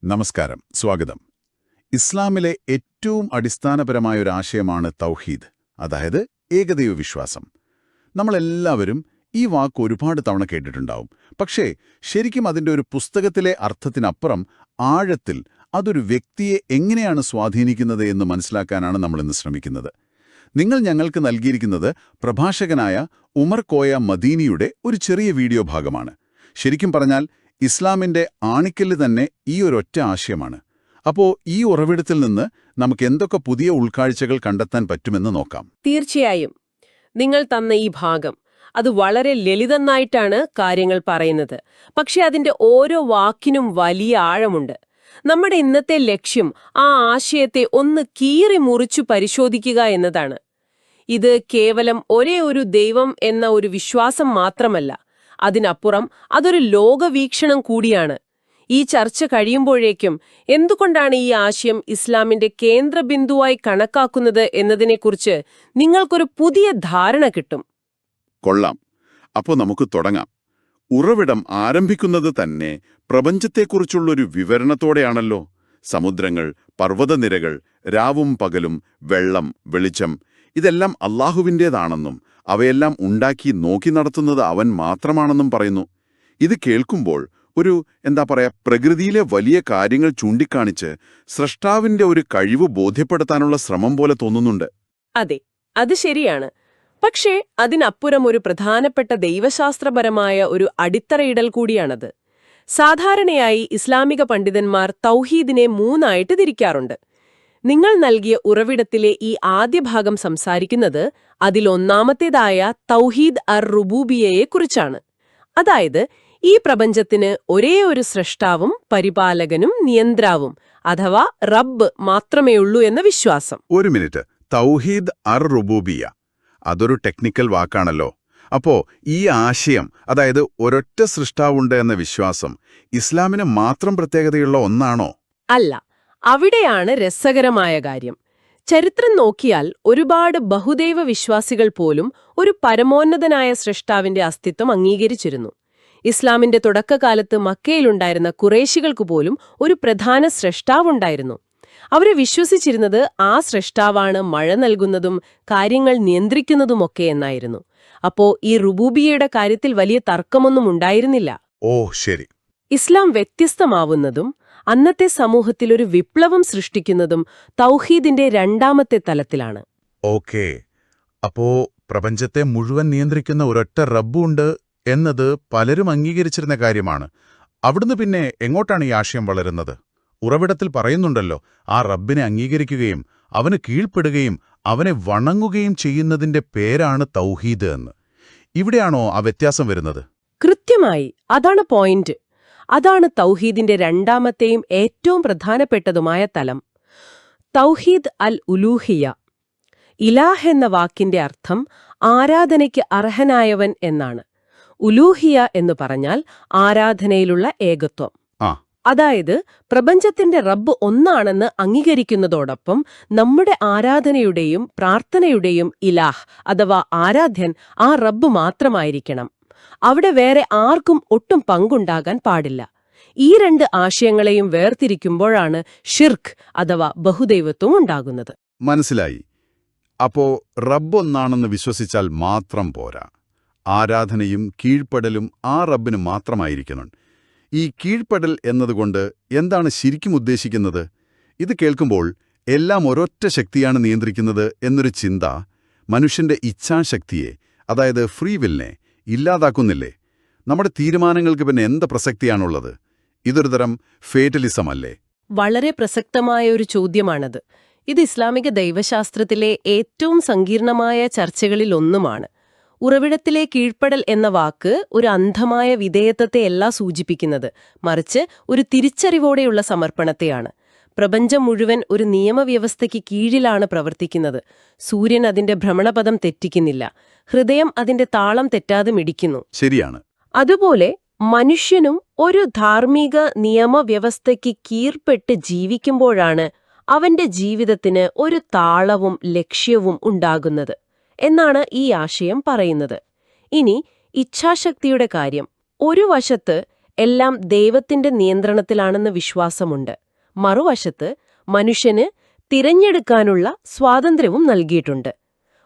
നമസ്കാരം, സ്വാഗതം. ഇസ്ലാമിലെ ഏറ്റവും അടിസ്ഥാനപരമായ ഒരു ആശയമാണ് തൗഹീദ്, അതായത് ഏകദൈവ വിശ്വാസം. നമ്മളെല്ലാവരും ഈ വാക്ക് ഒരുപാട് തവണ കേട്ടിട്ടുണ്ടാവും. പക്ഷേ ശരിക്കും അതിൻ്റെ ഒരു പുസ്തകത്തിലെ അർത്ഥത്തിനപ്പുറം ആഴത്തിൽ അതൊരു വ്യക്തിയെ എങ്ങനെയാണ് സ്വാധീനിക്കുന്നത് എന്ന് മനസ്സിലാക്കാനാണ് നമ്മളിന്ന് ശ്രമിക്കുന്നത്. നിങ്ങൾ ഞങ്ങൾക്ക് നൽകിയിരിക്കുന്നത് പ്രഭാഷകനായ ഉമർ കോയ മദീനിയുടെ ഒരു ചെറിയ വീഡിയോ ഭാഗമാണ്. ശരിക്കും പറഞ്ഞാൽ ഇസ്ലാമിന്റെ ആണിക്കല്ല് തന്നെ ഈ ഒരൊറ്റ ആശയമാണ്. അപ്പോൾ ഈ ഉറവിടത്തിൽ നിന്ന് നമുക്ക് എന്തൊക്കെ പുതിയ ഉൾക്കാഴ്ചകൾ കണ്ടെത്താൻ പറ്റുമെന്ന് നോക്കാം. തീർച്ചയായും. നിങ്ങൾ തന്ന ഈ ഭാഗം അത് വളരെ ലളിതമായിട്ടാണ് കാര്യങ്ങൾ പറയുന്നത്. പക്ഷെ അതിന്റെ ഓരോ വാക്കിനും വലിയ ആഴമുണ്ട്. നമ്മുടെ ഇന്നത്തെ ലക്ഷ്യം ആ ആശയത്തെ ഒന്ന് കീറി മുറിച്ചു പരിശോധിക്കുക എന്നതാണ്. ഇത് കേവലം ഒരേ ഒരു ദൈവം എന്ന ഒരു വിശ്വാസം മാത്രമല്ല, അതിനപ്പുറം അതൊരു ലോകവീക്ഷണം കൂടിയാണ്. ഈ ചർച്ച കഴിയുമ്പോഴേക്കും എന്തുകൊണ്ടാണ് ഈ ആശയം ഇസ്ലാമിന്റെ കേന്ദ്രബിന്ദുവായി കണക്കാക്കുന്നത് എന്നതിനെക്കുറിച്ച് നിങ്ങൾക്കൊരു പുതിയ ധാരണ കിട്ടും. കൊള്ളാം. അപ്പോൾ നമുക്ക് തുടങ്ങാം. ഉറവിടം ആരംഭിക്കുന്നത് തന്നെ പ്രപഞ്ചത്തെക്കുറിച്ചുള്ളൊരു വിവരണത്തോടെയാണല്ലോ. സമുദ്രങ്ങൾ, പർവ്വതനിരകൾ, രാവും പകലും, വെള്ളം, വെളിച്ചം, ഇതെല്ലാം അല്ലാഹുവിൻ്റേതാണെന്നും അവയെല്ലാം ഉണ്ടാക്കി നോക്കി നടത്തുന്നത് അവൻ മാത്രമാണെന്നും പറയുന്നു. ഇത് കേൾക്കുമ്പോൾ ഒരു പ്രകൃതിയിലെ വലിയ കാര്യങ്ങൾ ചൂണ്ടിക്കാണിച്ച് സ്രഷ്ടാവിന്റെ ഒരു കഴിവ് ബോധ്യപ്പെടുത്താനുള്ള ശ്രമം പോലെ തോന്നുന്നുണ്ട്. അതെ, അത് ശരിയാണ്. പക്ഷേ അതിനപ്പുറം ഒരു പ്രധാനപ്പെട്ട ദൈവശാസ്ത്രപരമായ ഒരു അടിത്തറയിടൽ കൂടിയാണത്. സാധാരണയായി ഇസ്ലാമിക പണ്ഡിതന്മാർ തൗഹീദിനെ മൂന്നായിട്ട് തിരിക്കാറുണ്ട്. നിങ്ങൾ നൽകിയ ഉറവിടത്തിലെ ഈ ആദ്യ ഭാഗം സംസാരിക്കുന്നത് അതിലൊന്നാമത്തേതായ തൗഹീദ് അർ-റുബൂബിയ്യയെക്കുറിച്ചാണ്. അതായത് ഈ പ്രപഞ്ചത്തിന് ഒരേ ഒരു സ്രഷ്ടാവും പരിപാലകനും നിയന്ത്രാവും അഥവാ റബ്ബ് മാത്രമേയുള്ളൂ എന്ന വിശ്വാസം. ഒരു മിനിറ്റ്, തൗഹീദ് അർ-റുബൂബിയ്യ, അതൊരു ടെക്നിക്കൽ വാക്കാണല്ലോ. അപ്പോ ഈ ആശയം, അതായത് ഒരൊറ്റ സൃഷ്ടാവുണ്ട് എന്ന വിശ്വാസം, ഇസ്ലാമിന് മാത്രം പ്രത്യേകതയുള്ള ഒന്നാണോ? അല്ല, അവിടെയാണ് രസകരമായ കാര്യം. ചരിത്രം നോക്കിയാൽ ഒരുപാട് ബഹുദൈവ വിശ്വാസികൾ പോലും ഒരു പരമോന്നതനായ സൃഷ്ടാവിന്റെ അസ്തിത്വം അംഗീകരിച്ചിരുന്നു. ഇസ്ലാമിന്റെ തുടക്കകാലത്ത് മക്കയിലുണ്ടായിരുന്ന ഖുറൈശികൾക്ക് പോലും ഒരു പ്രധാന സൃഷ്ടാവുണ്ടായിരുന്നു. അവരെ വിശ്വസിച്ചിരുന്നത് ആ സൃഷ്ടാവാണ് മഴ നൽകുന്നതും കാര്യങ്ങൾ നിയന്ത്രിക്കുന്നതുമൊക്കെ എന്നായിരുന്നു. അപ്പോ ഈ റുബൂബിയയുടെ കാര്യത്തിൽ വലിയ തർക്കമൊന്നും ഉണ്ടായിരുന്നില്ല. ഓ ശരി. ഇസ്ലാം വ്യത്യസ്തമാവുന്നതും അന്നത്തെ സമൂഹത്തിൽ ഒരു വിപ്ലവം സൃഷ്ടിക്കുന്നതും തൗഹീദിന്റെ രണ്ടാമത്തെ തലത്തിലാണ്. ഓക്കേ, അപ്പോ പ്രപഞ്ചത്തെ മുഴുവൻ നിയന്ത്രിക്കുന്ന ഒരൊറ്റ റബ്ബുണ്ട് എന്നത് പലരും അംഗീകരിച്ചിരുന്ന കാര്യമാണ്. അവിടുന്ന് പിന്നെ എങ്ങോട്ടാണ് ഈ ആശയം വളരുന്നത്? ഉറവിടത്തിൽ പറയുന്നുണ്ടല്ലോ, ആ റബ്ബിനെ അംഗീകരിക്കുകയും അവന് കീഴ്പ്പെടുകയും അവനെ വണങ്ങുകയും ചെയ്യുന്നതിന്റെ പേരാണ് തൗഹീദ് എന്ന്. ഇവിടെയാണോ ആ വ്യത്യാസം വരുന്നത്? കൃത്യമായി, അതാണ് പോയിന്റ്. അതാണ് തൗഹീദിന്റെ രണ്ടാമത്തെയും ഏറ്റവും പ്രധാനപ്പെട്ടതുമായ തലം. തൗഹീദ് അൽ ഉലൂഹിയ. ഇലാഹ് എന്ന വാക്കിന്റെ അർത്ഥം ആരാധനയ്ക്ക് അർഹനായവൻ എന്നാണ്. ഉലൂഹിയ എന്ന് പറഞ്ഞാൽ ആരാധനയിലുള്ള ഏകത്വം. അതായത് പ്രപഞ്ചത്തിന്റെ റബ്ബ് ഒന്നാണെന്ന് അംഗീകരിക്കുന്നതോടൊപ്പം നമ്മുടെ ആരാധനയുടെയും പ്രാർത്ഥനയുടെയും ഇലാഹ് അഥവാ ആരാധ്യൻ ആ റബ്ബ് മാത്രമായിരിക്കണം. അവിടെ വേറെ ആർക്കും ഒട്ടും പങ്കുണ്ടാകാൻ പാടില്ല. ഈ രണ്ട് ആശയങ്ങളെയും വേർതിരിക്കുമ്പോഴാണ് ഷിർക്ക് അഥവാ ബഹുദൈവത്വം ഉണ്ടാകുന്നത്. മനസ്സിലായി. അപ്പോ റബ്ബ് ഒന്നാണെന്ന് വിശ്വസിച്ചാൽ മാത്രം പോരാ. ആരാധനയും കീഴ്പ്പെടലും ആ റബ്ബിന് മാത്രമായിരിക്കണം. ഈ കീഴ്പ്പെടൽ എന്നതുകൊണ്ട് എന്താണ് ശരിക്കും ഉദ്ദേശിക്കുന്നത്? ഇത് കേൾക്കുമ്പോൾ എല്ലാം ഒരൊറ്റ ശക്തിയാണ് നിയന്ത്രിക്കുന്നത് എന്നൊരു ചിന്ത മനുഷ്യന്റെ ഇച്ഛാശക്തിയെ, അതായത് ഫ്രീ വില്ലിനെ ഇല്ലാതാക്കുന്നില്ലേ? നമ്മുടെ തീരുമാനങ്ങൾക്ക് പിന്നെ എന്ത് പ്രസക്തിയാണുള്ളത്? ഇതൊരു തരം ഫേറ്റലിസം അല്ലേ? വളരെ പ്രസക്തമായ ഒരു ചോദ്യമാണത്. ഇത് ഇസ്ലാമിക ദൈവശാസ്ത്രത്തിലെ ഏറ്റവും സങ്കീർണമായ ചർച്ചകളിൽ ഒന്നുമാണ്. ഉറവിടത്തിലെ കീഴ്പ്പെടൽ എന്ന വാക്ക് ഒരു അന്ധമായ വിധേയത്വത്തെയല്ല സൂചിപ്പിക്കുന്നത്, മറിച്ച് ഒരു തിരിച്ചറിവോടെയുള്ള സമർപ്പണത്തെയാണ്. പ്രപഞ്ചം മുഴുവൻ ഒരു നിയമവ്യവസ്ഥയ്ക്ക് കീഴിലാണ് പ്രവർത്തിക്കുന്നത്. സൂര്യൻ അതിന്റെ ഭ്രമണപഥം തെറ്റിക്കുന്നില്ല. ഹൃദയം അതിന്റെ താളം തെറ്റാതെ മിടിക്കുന്നു. ശരിയാണ്. അതുപോലെ മനുഷ്യനും ഒരു ധാർമ്മിക നിയമവ്യവസ്ഥയ്ക്ക് കീഴ്പ്പെട്ട് ജീവിക്കുമ്പോഴാണ് അവന്റെ ജീവിതത്തിന് ഒരു താളവും ലക്ഷ്യവും ഉണ്ടാകുന്നത് എന്നാണ് ഈ ആശയം പറയുന്നത്. ഇനി ഇച്ഛാശക്തിയുടെ കാര്യം. ഒരു വശത്ത് എല്ലാം ദൈവത്തിന്റെ നിയന്ത്രണത്തിലാണെന്ന വിശ്വാസമുണ്ട്. മറുവശത്ത് മനുഷ്യന് തിരഞ്ഞെടുക്കാനുള്ള സ്വാതന്ത്ര്യവും നൽകിയിട്ടുണ്ട്.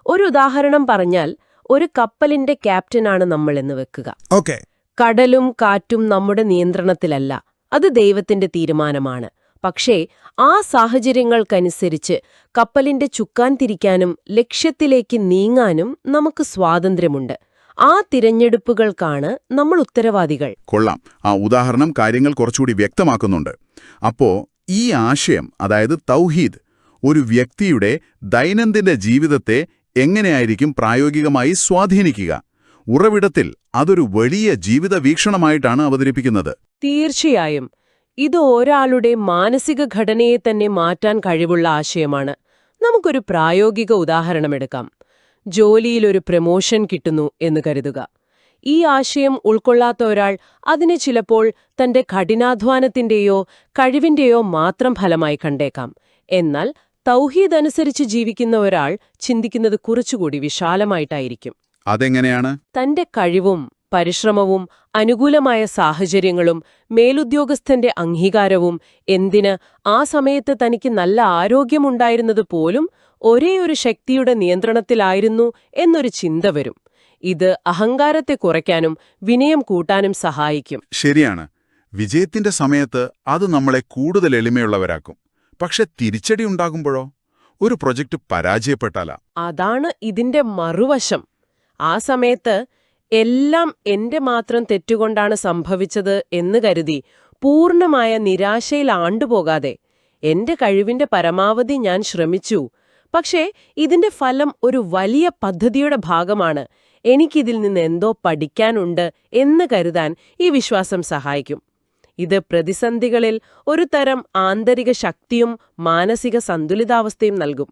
ഒരു ഉദാഹരണം പറഞ്ഞാൽ, ഒരു കപ്പലിന്റെ ക്യാപ്റ്റനാണ് നമ്മളെന്ന് വെക്കുക. ഓക്കെ. കടലും കാറ്റും നമ്മുടെ നിയന്ത്രണത്തിലല്ല, അത് ദൈവത്തിന്റെ തീരുമാനമാണ്. പക്ഷേ ആ സാഹചര്യങ്ങൾക്കനുസരിച്ച് കപ്പലിന്റെ ചുക്കാൻ തിരിക്കാനും ലക്ഷ്യത്തിലേക്ക് നീങ്ങാനും നമുക്ക് സ്വാതന്ത്ര്യമുണ്ട്. ആ തിരഞ്ഞെടുപ്പുകൾക്കാണ് നമ്മൾ ഉത്തരവാദികൾ. കൊള്ളാം. ആ ഉദാഹരണം കാര്യങ്ങൾ കുറച്ചുകൂടി വ്യക്തമാക്കുന്നുണ്ട്. അപ്പോ ഈ ആശയം, അതായത് തൗഹീദ്, ഒരു വ്യക്തിയുടെ ദൈനംദിന ജീവിതത്തെ എങ്ങനെയായിരിക്കും പ്രായോഗികമായി സ്വാധീനിക്കുക? ഉറവിടത്തിൽ അതൊരു വലിയ ജീവിത വീക്ഷണമായിട്ടാണ് അവതരിപ്പിക്കുന്നത്. തീർച്ചയായും ഇത് ഒരാളുടെ മാനസിക ഘടനയെ തന്നെ മാറ്റാൻ കഴിവുള്ള ആശയമാണ്. നമുക്കൊരു പ്രായോഗിക ഉദാഹരണമെടുക്കാം. ജോലിയിലൊരു പ്രമോഷൻ കിട്ടുന്നു എന്ന് കരുതുക. ഈ ആശയം ഉൾക്കൊള്ളാത്ത ഒരാൾ അതിനെ ചിലപ്പോൾ തന്റെ കഠിനാധ്വാനത്തിന്റെയോ കഴിവിന്റെയോ മാത്രം ഫലമായി കണ്ടേക്കാം. എന്നാൽ തൗഹീദ് അനുസരിച്ച് ജീവിക്കുന്ന ഒരാൾ ചിന്തിക്കുന്നത് കുറച്ചുകൂടി വിശാലമായിട്ടായിരിക്കും. അതെങ്ങനെയാണ്? തന്റെ കഴിവും പരിശ്രമവും അനുകൂലമായ സാഹചര്യങ്ങളും മേലുദ്യോഗസ്ഥന്റെ അംഗീകാരവും, എന്തിന് ആ സമയത്ത് തനിക്ക് നല്ല ആരോഗ്യമുണ്ടായിരുന്നത് പോലും ഒരേയൊരു ശക്തിയുടെ നിയന്ത്രണത്തിലായിരുന്നു എന്നൊരു ചിന്ത വരും. ഇത് അഹങ്കാരത്തെ കുറയ്ക്കാനും വിനയം കൂട്ടാനും സഹായിക്കും. ശരിയാണ്. വിജയത്തിന്റെ സമയത്ത് അത് നമ്മളെ കൂടുതൽ എളിമയുള്ളവരാക്കും. പക്ഷെ തിരിച്ചടി ഉണ്ടാകുമ്പോഴോ? ഒരു പ്രൊജക്റ്റ് പരാജയപ്പെട്ടാലാ? അതാണ് ഇതിന്റെ മറുവശം. ആ സമയത്ത് എല്ലാം എന്റെ മാത്രം തെറ്റുകൊണ്ടാണ് സംഭവിച്ചത് എന്ന് കരുതി പൂർണ്ണമായ നിരാശയിൽ ആണ്ടുപോകാതെ, എന്റെ കഴിവിന്റെ പരമാവധി ഞാൻ ശ്രമിച്ചു, പക്ഷേ ഇതിന്റെ ഫലം ഒരു വലിയ പദ്ധതിയുടെ ഭാഗമാണ്, എനിക്കിതിൽ നിന്ന് എന്തോ പഠിക്കാനുണ്ട് എന്ന് കരുതാൻ ഈ വിശ്വാസം സഹായിക്കും. ഇത് പ്രതിസന്ധികളിൽ ഒരു തരം ആന്തരിക ശക്തിയും മാനസിക സന്തുലിതാവസ്ഥയും നൽകും.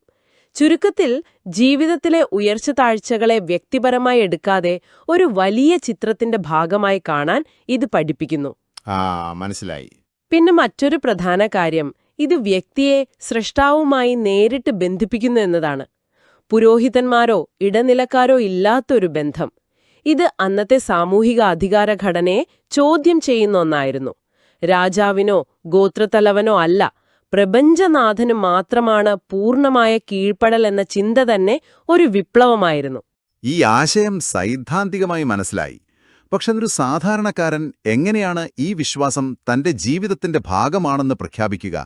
ചുരുക്കത്തിൽ, ജീവിതത്തിലെ ഉയർച്ച താഴ്ചകളെ വ്യക്തിപരമായി എടുക്കാതെ ഒരു വലിയ ചിത്രത്തിന്റെ ഭാഗമായി കാണാൻ ഇത് പഠിപ്പിക്കുന്നു. മനസ്സിലായി. പിന്നെ മറ്റൊരു പ്രധാന കാര്യം, ഇത് വ്യക്തിയെ സൃഷ്ടാവുമായി നേരിട്ട് ബന്ധിപ്പിക്കുന്നു എന്നതാണ്. പുരോഹിതന്മാരോ ഇടനിലക്കാരോ ഇല്ലാത്തൊരു ബന്ധം. ഇത് അന്നത്തെ സാമൂഹിക അധികാര ഘടനയെ ചോദ്യം ചെയ്യുന്ന ഒന്നായിരുന്നു. രാജാവിനോ ഗോത്രത്തലവനോ അല്ല, പ്രപഞ്ചനാഥന് മാത്രമാണ് പൂർണ്ണമായ കീഴ്പ്പെടൽ എന്ന ചിന്ത തന്നെ ഒരു വിപ്ലവമായിരുന്നു. ഈ ആശയം സൈദ്ധാന്തികമായി മനസ്സിലായി. പക്ഷെ ഒരു സാധാരണക്കാരൻ എങ്ങനെയാണ് ഈ വിശ്വാസം തന്റെ ജീവിതത്തിന്റെ ഭാഗമാണെന്ന് പ്രഖ്യാപിക്കുക?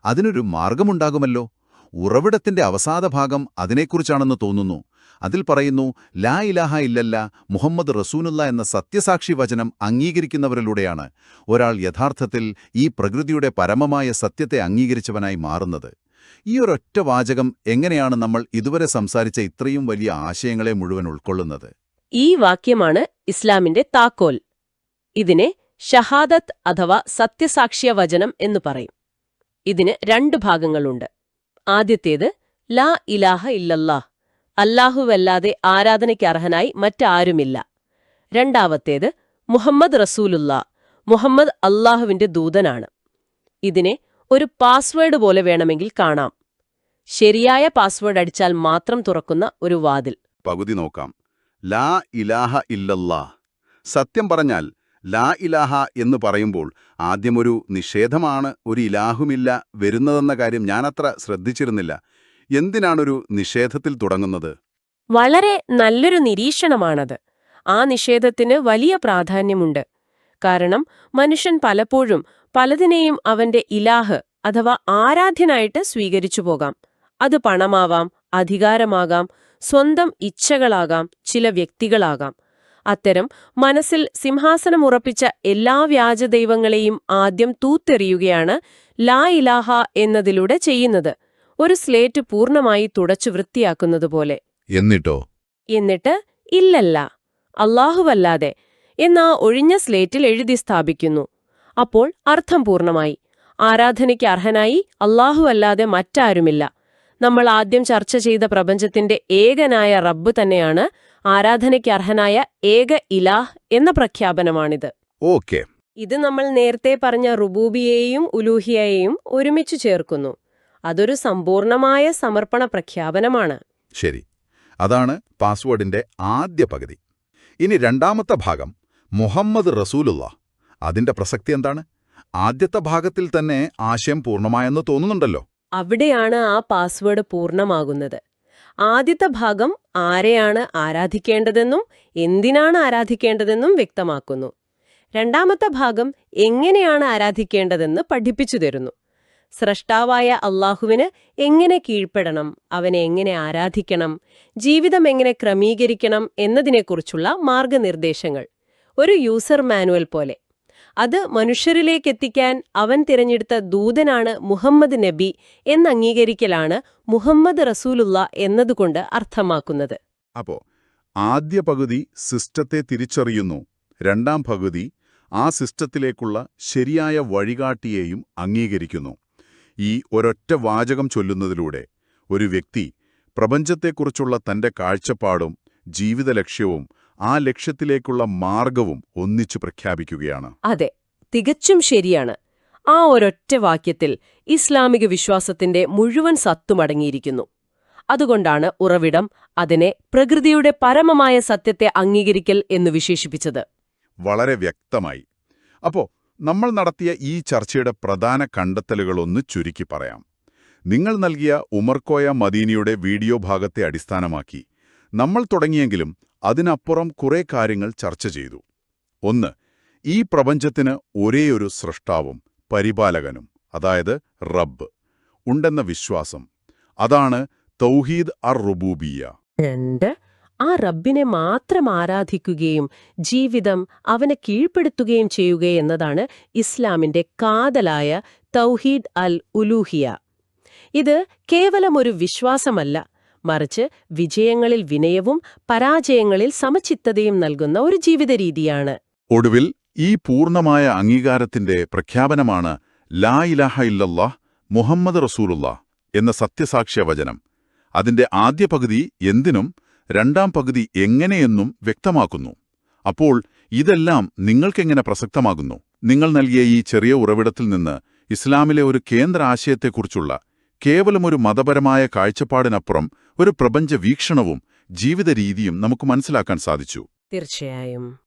അതിനൊരു മാർഗമുണ്ടാകുമല്ലോ. ഉറവിടത്തിന്റെ അവസാദ ഭാഗം അതിനെക്കുറിച്ചാണെന്ന് തോന്നുന്നു. അതിൽ പറയുന്നു, ലാ ഇലാഹ ഇല്ലല്ല മുഹമ്മദ് റസൂലുള്ള എന്ന സത്യസാക്ഷി വചനം അംഗീകരിക്കുന്നവരിലൂടെയാണ് ഒരാൾ യഥാർത്ഥത്തിൽ ഈ പ്രകൃതിയുടെ പരമമായ സത്യത്തെ അംഗീകരിച്ചവനായി മാറുന്നത്. ഈ ഒരൊറ്റ വാചകം എങ്ങനെയാണ് നമ്മൾ ഇതുവരെ സംസാരിച്ച ഇത്രയും വലിയ ആശയങ്ങളെ മുഴുവൻ ഉൾക്കൊള്ളുന്നത്? ഈ വാക്യമാണ് ഇസ്ലാമിന്റെ താക്കോൽ. ഇതിനെ ഷഹാദത്ത് അഥവാ സത്യസാക്ഷ്യ വചനം എന്ന് പറയും. ഇതിന് 2 ഭാഗങ്ങളുണ്ട്. ആദ്യത്തേത് ലാ ഇലാഹ ഇല്ലല്ലാഹ്, അല്ലാഹുവല്ലാതെ ആരാധനയ്ക്ക് അർഹനായി മറ്റാരുമില്ല. രണ്ടാമത്തേത് മുഹമ്മദ് റസൂലുള്ളാ, മുഹമ്മദ് അല്ലാഹുവിന്റെ ദൂതനാണ്. ഇതിനെ ഒരു പാസ്വേഡ് പോലെ വേണമെങ്കിൽ കാണാം. ശരിയായ പാസ്വേഡ് അടിച്ചാൽ മാത്രം തുറക്കുന്ന ഒരു വാതിൽ. പകുതി നോക്കാം. ലാ ഇലാഹ ഇല്ലല്ലാഹ്. സത്യം പറഞ്ഞാൽ ലാ ഇലാഹ എന്ന് പറയുമ്പോൾ ആദ്യമൊരു നിഷേധമാണ്, ഒരു ഇലാഹുമില്ല വരുന്നതെന്ന കാര്യം ഞാനത്ര ശ്രദ്ധിച്ചിരുന്നില്ല. എന്തിനാണൊരു നിഷേധത്തിൽ തുടങ്ങുന്നത്? വളരെ നല്ലൊരു നിരീക്ഷണമാണത്. ആ നിഷേധത്തിന് വലിയ പ്രാധാന്യമുണ്ട്. കാരണം മനുഷ്യൻ പലപ്പോഴും പലതിനെയും അവന്റെ ഇലാഹ് അഥവാ ആരാധ്യനായിട്ട് സ്വീകരിച്ചു പോകാം. അത് പണമാവാം, അധികാരമാകാം, സ്വന്തം ഇച്ഛകളാകാം, ചില വ്യക്തികളാകാം. അത്തരം മനസ്സിൽ സിംഹാസനമുറപ്പിച്ച എല്ലാ വ്യാജദൈവങ്ങളെയും ആദ്യം തൂത്തെറിയുകയാണ് ലാ ഇലാഹ എന്നതിലൂടെ ചെയ്യുന്നത്. ഒരു സ്ലേറ്റ് പൂർണ്ണമായി തുടച്ചു വൃത്തിയാക്കുന്നതുപോലെ. എന്നിട്ട് ഇല്ലല്ല, അല്ലാഹുവല്ലാതെ എന്നാ ഒഴിഞ്ഞ സ്ലേറ്റിൽ എഴുതി സ്ഥാപിക്കുന്നു. അപ്പോൾ അർത്ഥം പൂർണ്ണമായി. ആരാധനയ്ക്ക് അർഹനായി അല്ലാഹുവല്ലാതെ മറ്റാരുമില്ല. നമ്മൾ ആദ്യം ചർച്ച ചെയ്ത പ്രപഞ്ചത്തിന്റെ ഏകനായ റബ്ബ് തന്നെയാണ് ആരാധനയ്ക്ക് അർഹനായ ഏക ഇലാഹ് എന്ന പ്രഖ്യാപനമാണിത്. ഓക്കെ. ഇത് നമ്മൾ നേരത്തെ പറഞ്ഞ റുബൂബിയെയും ഉലൂഹിയയെയും ഒരുമിച്ചു ചേർക്കുന്നു. അതൊരു സമ്പൂർണമായ സമർപ്പണ പ്രഖ്യാപനമാണ്. ശരി. അതാണ് പാസ്വേഡിന്റെ ആദ്യ പകുതി. ഇനി രണ്ടാമത്തെ ഭാഗം, മുഹമ്മദ് റസൂലുള്ള, അതിന്റെ പ്രസക്തി എന്താണ്? ആദ്യത്തെ ഭാഗത്തിൽ തന്നെ ആശയം പൂർണ്ണമായെന്ന് തോന്നുന്നുണ്ടല്ലോ. അവിടെയാണ് ആ പാസ്വേഡ് പൂർണ്ണമാകുന്നത്. ആദ്യത്തെ ഭാഗം ആരെയാണ് ആരാധിക്കേണ്ടതെന്നും എന്തിനാണ് ആരാധിക്കേണ്ടതെന്നും വ്യക്തമാക്കുന്നു. രണ്ടാമത്തെ ഭാഗം എങ്ങനെയാണ് ആരാധിക്കേണ്ടതെന്ന് പഠിപ്പിച്ചു തരുന്നു. സ്രഷ്ടാവായ അള്ളാഹുവിന് എങ്ങനെ കീഴ്പ്പെടണം, അവനെ എങ്ങനെ ആരാധിക്കണം, ജീവിതം എങ്ങനെ ക്രമീകരിക്കണം എന്നതിനെക്കുറിച്ചുള്ള മാർഗനിർദ്ദേശങ്ങൾ. ഒരു യൂസർ മാനുവൽ പോലെ. അത് മനുഷ്യരിലേക്കെത്തിക്കാൻ അവൻ തിരഞ്ഞെടുത്ത ദൂതനാണ് മുഹമ്മദ് നബി എന്നംഗീകരിക്കലാണ് മുഹമ്മദ് റസൂലുള്ള എന്നതുകൊണ്ട് അർത്ഥമാക്കുന്നത്. അപ്പോ ആദ്യ പകുതി സിസ്റ്റത്തെ തിരിച്ചറിയുന്നു, രണ്ടാം പകുതി ആ സിസ്റ്റത്തിലേക്കുള്ള ശരിയായ വഴികാട്ടിയെയും അംഗീകരിക്കുന്നു. ഈ ഒരൊറ്റ വാചകം ചൊല്ലുന്നതിലൂടെ ഒരു വ്യക്തി പ്രപഞ്ചത്തെക്കുറിച്ചുള്ള തന്റെ കാഴ്ചപ്പാടും ജീവിത ലക്ഷ്യവും ആ ലക്ഷ്യത്തിലേക്കുള്ള മാർഗവും ഒന്നിച്ചു പ്രഖ്യാപിക്കുകയാണ്. അതെ, തികച്ചും ശരിയാണ്. ആ ഒരൊറ്റ വാക്യത്തിൽ ഇസ്ലാമിക വിശ്വാസത്തിന്റെ മുഴുവൻ സത്തുമടങ്ങിയിരിക്കുന്നു. അതുകൊണ്ടാണ് ഉറവിടം അതിനെ പ്രകൃതിയുടെ പരമമായ സത്യത്തെ അംഗീകരിക്കൽ എന്ന് വിശേഷിപ്പിച്ചത്. വളരെ വ്യക്തമായി. അപ്പോ നമ്മൾ നടത്തിയ ഈ ചർച്ചയുടെ പ്രധാന കണ്ടെത്തലുകളൊന്ന് ചുരുക്കി പറയാം. നിങ്ങൾ നൽകിയ ഉമർകോയ മദീനിയുടെ വീഡിയോ ഭാഗത്തെ അടിസ്ഥാനമാക്കി നമ്മൾ തുടങ്ങിയെങ്കിലും അതിനപ്പുറം കുറേ കാര്യങ്ങൾ ചർച്ച ചെയ്തു. ഒന്ന്, ഈ പ്രപഞ്ചത്തിന് ഒരേയൊരു സൃഷ്ടാവും പരിപാലകനും, അതായത് റബ്ബ്, ഉണ്ടെന്ന വിശ്വാസം. അതാണ് തൗഹീദ് അർ-റുബൂബിയ്യ. രണ്ട്, ആ റബ്ബിനെ മാത്രം ആരാധിക്കുകയും ജീവിതം അവനെ കീഴ്പ്പെടുത്തുകയും ചെയ്യുകയെന്നതാണ് ഇസ്ലാമിന്റെ കാതലായ തൗഹീദ് അൽ-ഉലൂഹിയ. ഇത് കേവലം ഒരു വിശ്വാസമല്ല, മറിച്ച് വിജയങ്ങളിൽ വിനയവും പരാജയങ്ങളിൽ സമചിത്തതയും നൽകുന്ന ഒരു ജീവിതരീതിയാണ്. ഒടുവിൽ ഈ പൂർണ്ണമായ അംഗീകാരത്തിന്റെ പ്രഖ്യാപനമാണ് ലാ ഇലാഹ ഇല്ലല്ലാഹ് മുഹമ്മദ് റസൂലുള്ളാഹ് എന്ന സത്യസാക്ഷ്യ വചനം. അതിന്റെ ആദ്യ പകുതി എന്തിനും രണ്ടാം പകുതി എങ്ങനെയെന്നും വ്യക്തമാക്കുന്നു. അപ്പോൾ ഇതെല്ലാം നിങ്ങൾക്കെങ്ങനെ പ്രസക്തമാകുന്നു? നിങ്ങൾ നൽകിയ ഈ ചെറിയ ഉറവിടത്തിൽ നിന്ന് ഇസ്ലാമിലെ ഒരു കേന്ദ്ര ആശയത്തെക്കുറിച്ചുള്ള കേവലമൊരു മതപരമായ കാഴ്ചപ്പാടിനപ്പുറം ഒരു പ്രപഞ്ച വീക്ഷണവും ജീവിത രീതിയും നമുക്ക് മനസ്സിലാക്കാൻ സാധിച്ചു. തീർച്ചയായും.